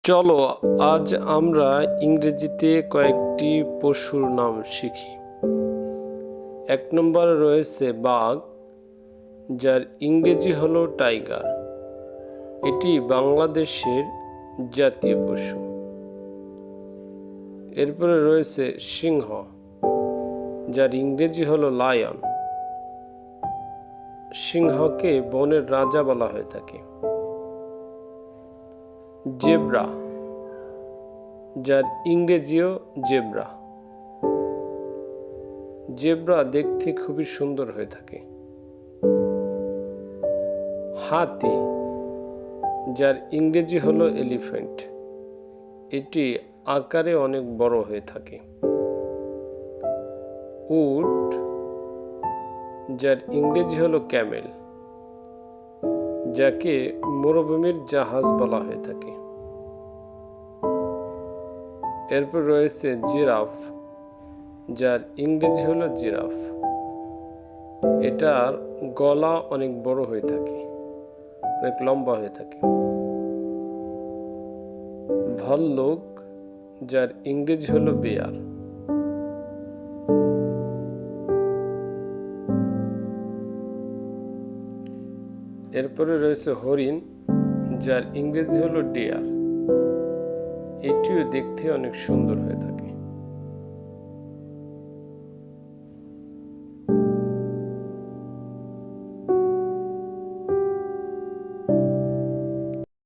চলো আজ আমরা ইংরেজিতে কয়েকটি পশুর নাম শিখি। ১ নম্বরে রয়েছে বাঘ, যার ইংরেজি হলো টাইগার। এটি বাংলাদেশের জাতীয় পশু। এরপরে রয়েছে সিংহ, যার ইংরেজি হলো লায়ন। সিংহকে বনের রাজা বলা হয়ে থাকে। জেব্রা, যার ইংরেজিও জেব্রা। জেব্রা দেখতে খুবই সুন্দর হয়ে থাকে। হাতি, যার ইংরেজি হলো এলিফ্যান্ট। এটি আকারে অনেক বড় হয়ে থাকে। উট, যার ইংরেজি হলো ক্যামেল, যাকে মরুভূমির জাহাজ বলা হয়ে থাকে। এরপর রয়েছে জিরাফ, যার ইংরেজি হলো জিরাফ। এটার গলা অনেক বড় হয়ে থাকে, অনেক লম্বা হয়ে থাকে। ভাল্লুক, যার ইংরেজি হলো বেয়ার। এরপরে রয়েছে হরিণ, যার ইংরেজি হলো ডিয়ার। এটিও দেখতে অনেক সুন্দর হয়ে থাকে।